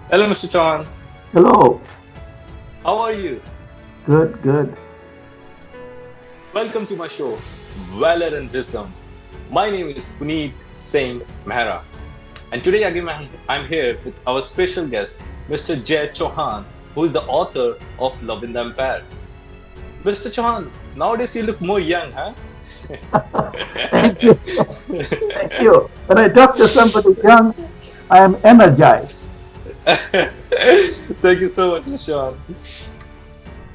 Hello, Mr. Chan. Hello. How are you? Good, good. Welcome to my show, Valor and Wisdom. My name is Puneet Singh Mehra, and today again I'm here with our special guest, Mr. Jay Chauhan, who is the author of Love in the Empire. Mr. Chauhan, nowadays you look more young, huh? Thank you. Thank you. When I talk to somebody young, I am energized. Thank you so much, Mr. Chauhan.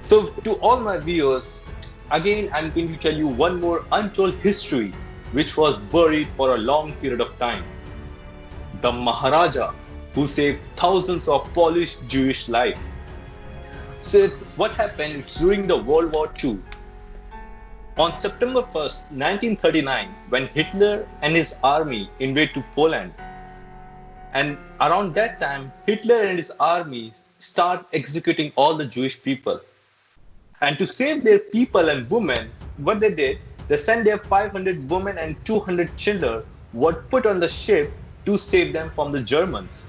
So, to all my viewers, again, I'm going to tell you one more untold history which was buried for a long period of time. The Maharaja who saved thousands of Polish Jewish lives. So, it's what happened during the World War II. On September 1st, 1939, when Hitler and his army invaded Poland, and around that time, Hitler and his army start executing all the Jewish people. And to save their people and women, what they did, they sent their 500 women and 200 children were put on the ship to save them from the Germans.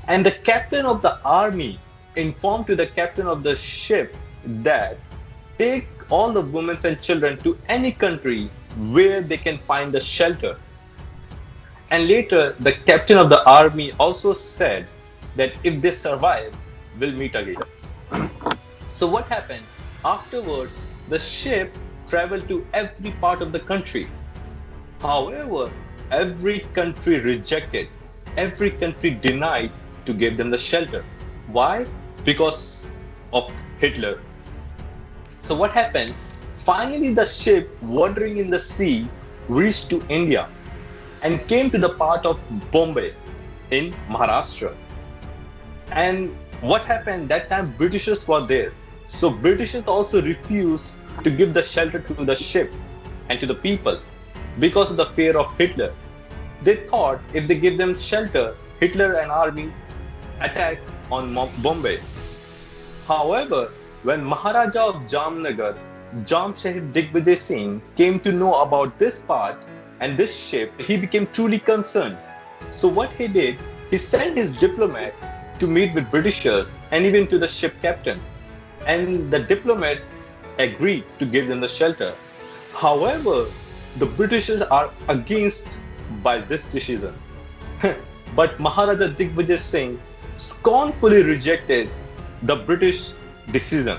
And the captain of the army informed to the captain of the ship that take all the women and children to any country where they can find a shelter. And later, the captain of the army also said that if they survive, we'll meet again. So what happened? Afterwards, the ship traveled to every part of the country. However, every country rejected, every country denied to give them the shelter. Why? Because of Hitler. So what happened? Finally, the ship wandering in the sea reached to India and came to the part of Bombay in Maharashtra. And what happened that time Britishers were there. So Britishers also refused to give the shelter to the ship and to the people because of the fear of Hitler. They thought if they give them shelter, Hitler and army attack on Bombay. However, when Maharaja of Jamnagar, Jamshahid Digvijay Singh came to know about this part and this ship, he became truly concerned. So what he did, he sent his diplomat to meet with Britishers and even to the ship captain. And the diplomat agreed to give them the shelter. However, the Britishers are against by this decision. But Maharaja Digvijay Singh scornfully rejected the British decision.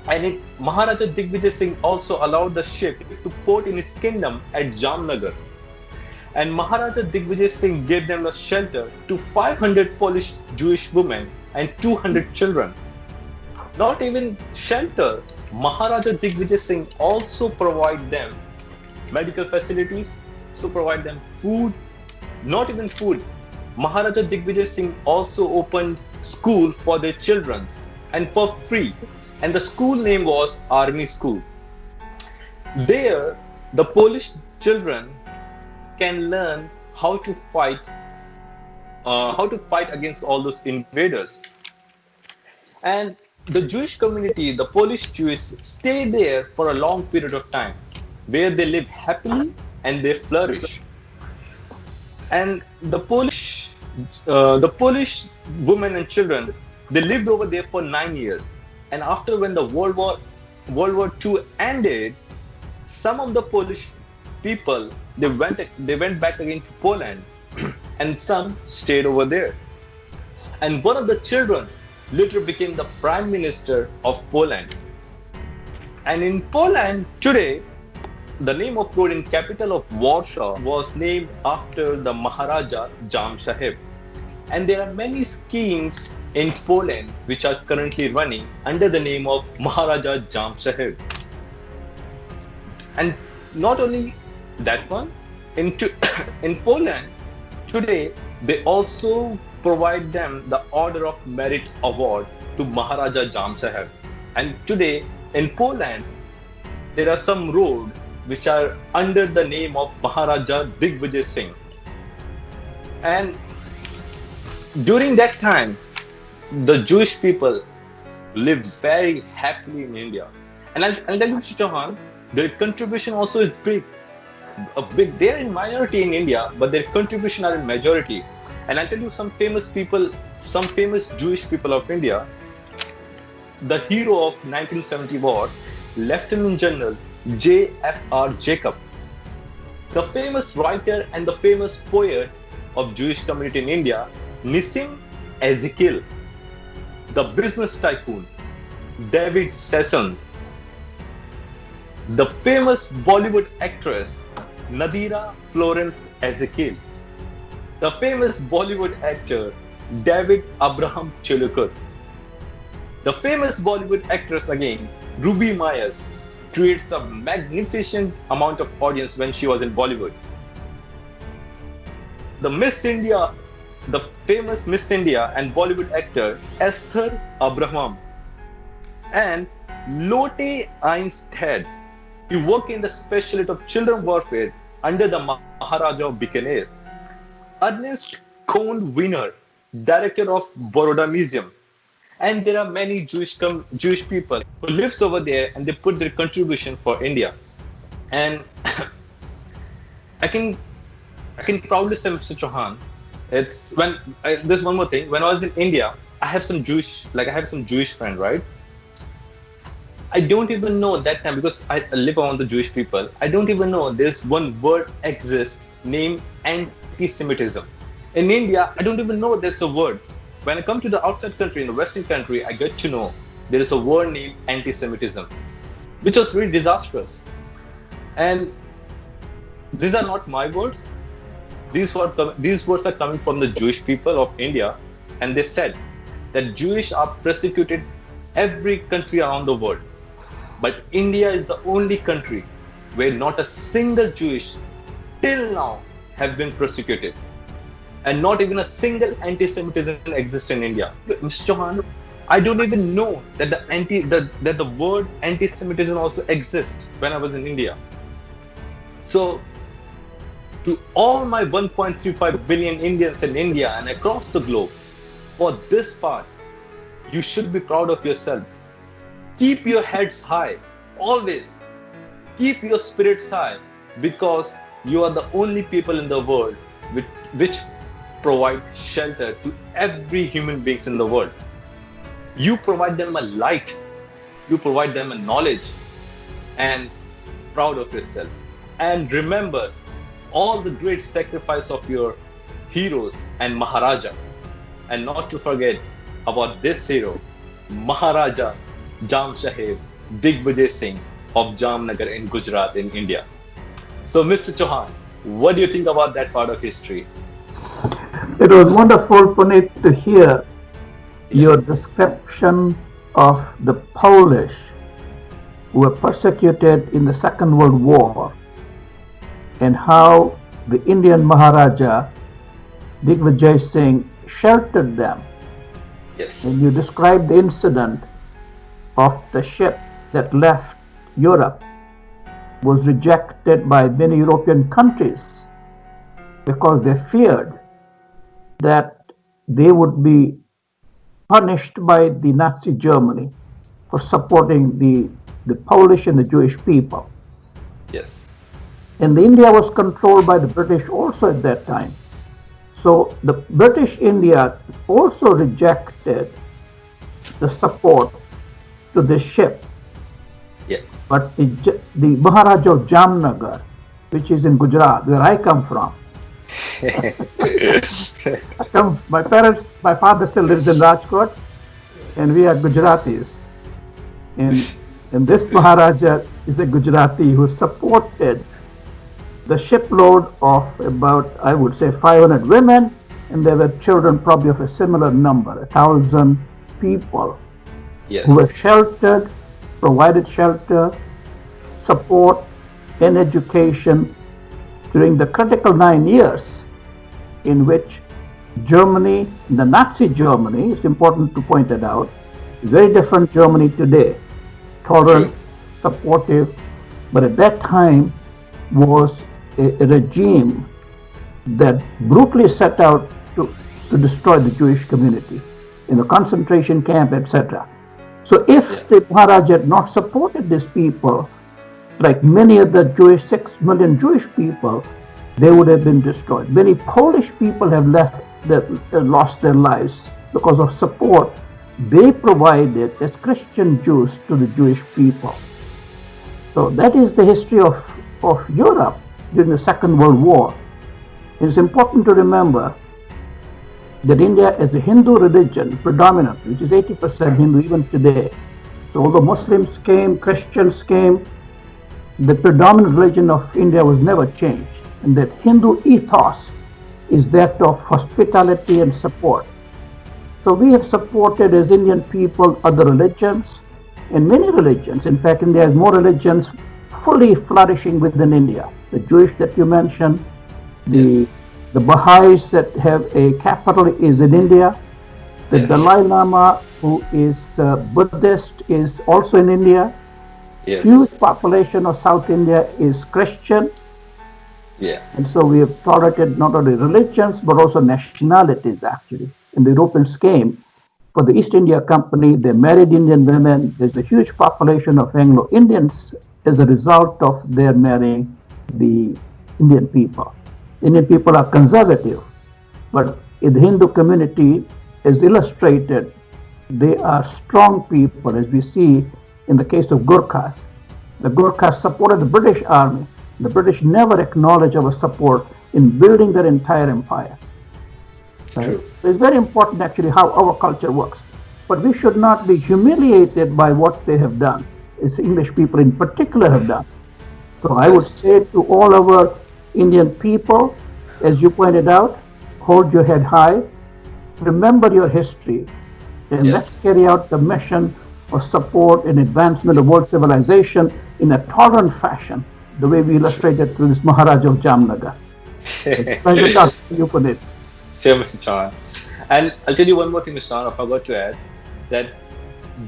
And Maharaja Digvijay Singh also allowed the ship to port in his kingdom at Jamnagar. And Maharaja Digvijay Singh gave them a shelter to 500 Polish Jewish women and 200 children. Not even shelter, Maharaja Digvijay Singh also provide them medical facilities, so provide them food, not even food. Maharaja Digvijay Singh also opened school for their children and for free. And the school name was Army School. There, the Polish children can learn how to fight against all those invaders. And the Jewish community, the Polish Jews, stay there for a long period of time, where they live happily and they flourish. And the Polish women and children, they lived over there for 9 years. And after when the World War II ended, some of the Polish people they went back again to Poland, and some stayed over there. And one of the children later became the prime minister of Poland. And in Poland today, the name of road in capital of Warsaw was named after the Maharaja Jamshahid. And there are many schemes in Poland which are currently running under the name of Maharaja Jamshahid. And not only that one, in, in Poland today, they also provide them the Order of Merit Award to Maharaja Jamshahid. And today in Poland, there are some roads which are under the name of Maharaja Digvijay Singh. And during that time, the Jewish people lived very happily in India. And I'll tell you, Mr. Chauhan, their contribution also is big. They're in minority in India, but their contribution are in majority. And I'll tell you some famous people some famous Jewish people of India, the hero of 1970 war, Lieutenant General J.F.R. Jacob, the famous writer and the famous poet of Jewish community in India, Nissim Ezekiel, the business tycoon, David Sassoon, the famous Bollywood actress, Nadira Florence Ezekiel, the famous Bollywood actor, David Abraham Chelukar, the famous Bollywood actress again, Ruby Myers, creates a magnificent amount of audience when she was in Bollywood. The Miss India, the famous Miss India and Bollywood actor Esther Abraham and Lotte Einstead. He worked in the special unit of children warfare under the Maharaja of Bikaner. Ernest Cohn Wiener, director of Baroda Museum. And there are many Jewish people who lives over there and they put their contribution for India. And I can proudly say, Mr. Chauhan, it's when there's one more thing. When I was in India, I have some Jewish friend, right? I don't even know that time because I live among the Jewish people. I don't even know there's one word exists named anti-Semitism. In India, I don't even know there's a word. When I come to the outside country, in the Western country, I get to know there is a word named anti-Semitism, which was really disastrous. And these are not my words. These words are coming from the Jewish people of India, and they said that Jewish are persecuted every country around the world. But India is the only country where not a single Jewish till now have been persecuted. And not even a single anti-Semitism exists in India. Mr. Chauhan, I don't even know that the word anti-Semitism also exists when I was in India. So, to all my 1.35 billion Indians in India and across the globe, for this part, you should be proud of yourself. Keep your heads high, always. Keep your spirits high, because you are the only people in the world which provide shelter to every human beings in the world. You provide them a light, you provide them a knowledge, and proud of yourself. And remember all the great sacrifice of your heroes and Maharaja, and not to forget about this hero, Maharaja Digvijay Singh of Jamnagar in Gujarat in India. So Mr. Chauhan, what do you think about that part of history? It was wonderful, Puneet, to hear your description of the Polish who were persecuted in the Second World War and how the Indian Maharaja Digvijay Singh sheltered them. Yes. And you described the incident of the ship that left Europe was rejected by many European countries because they feared that they would be punished by the Nazi Germany for supporting the Polish and the Jewish people. Yes. And the India was controlled by the British also at that time. So the British India also rejected the support to this ship. Yeah. But the Maharaja of Jamnagar, which is in Gujarat, where I come from, my father still lives in Rajkot, and we are Gujaratis. And this Maharaja is a Gujarati who supported the shipload of about, I would say, 500 women, and there were children probably of a similar number, 1,000 people. Yes. Who were sheltered, provided shelter, support, and education during the critical 9 years in which Germany, the Nazi Germany, it's important to point it out, very different Germany today, tolerant, supportive, but at that time was a regime that brutally set out to destroy the Jewish community in the concentration camp, etc. So if the Maharaja had not supported these people, like many of the 6 million Jewish people, they would have been destroyed. Many Polish people have lost their lives because of support they provided as Christian Jews to the Jewish people. So that is the history of Europe during the Second World War. It's important to remember that India is a Hindu religion predominant, which is 80% Hindu even today. So although Muslims came, Christians came, the predominant religion of India was never changed. And that Hindu ethos is that of hospitality and support. So we have supported as Indian people other religions and many religions. In fact, India has more religions fully flourishing within India. The Jewish that you mentioned, the Baha'is that have a capital is in India. The Dalai Lama, who is Buddhist, is also in India. Huge population of South India is Christian. And so we have tolerated not only religions but also nationalities actually. And the Europeans came for the East India Company, they married Indian women. There's a huge population of Anglo-Indians as a result of their marrying the Indian people. Indian people are conservative, but in the Hindu community, as illustrated, they are strong people, as we see in the case of Gurkhas. The Gurkhas supported the British army. The British never acknowledged our support in building their entire empire. Right? So it's very important actually how our culture works. But we should not be humiliated by what they have done, as English people in particular have done. So I would say to all our Indian people, as you pointed out, hold your head high, remember your history, and let's carry out the mission of support and advancement of world civilization in a tolerant fashion, the way we illustrated through this Maharaja of Jamnagar. Pleasure talking to you, Puneet. Sure, Mr. Chan. And I'll tell you one more thing, Mr. Chan, I forgot to add that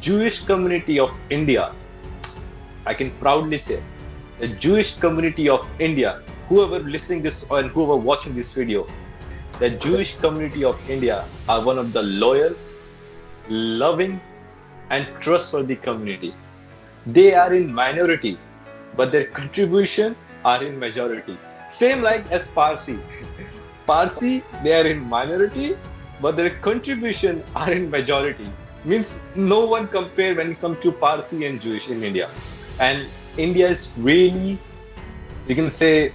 Jewish community of India, I can proudly say, the Jewish community of India, whoever listening this and whoever watching this video, the Jewish community of India are one of the loyal, loving, and trustworthy community. They are in minority, but their contribution are in majority. Same like as Parsi. Parsi, they are in minority, but their contribution are in majority. Means no one compare when it comes to Parsi and Jewish in India. And India is really, you can say,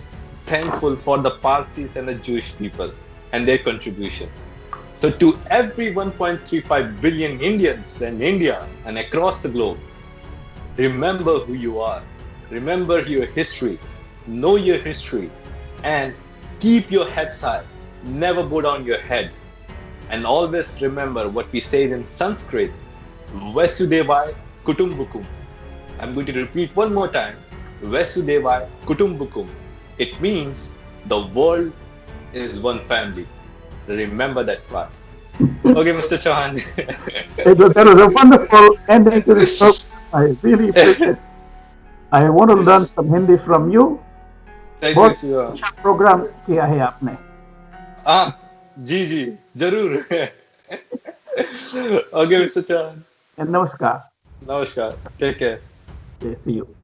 thankful for the Parsis and the Jewish people and their contribution. So to every 1.35 billion Indians in India and across the globe, remember who you are. Remember your history. Know your history. And keep your heads high. Never bow down your head. And always remember what we say in Sanskrit, Vasudevai Kutumbukum. I'm going to repeat one more time, Vasudevai Kutumbukum. It means the world is one family. Remember that part. Okay, Mr. Chauhan. That was a wonderful ending to this program. I really appreciate it. I want to learn some Hindi from you. बहुत अच्छा programme किया है आपने. जी जरूर. Okay, Mr. Chan. And namaskar. Namaskar. Take care. Okay, see you.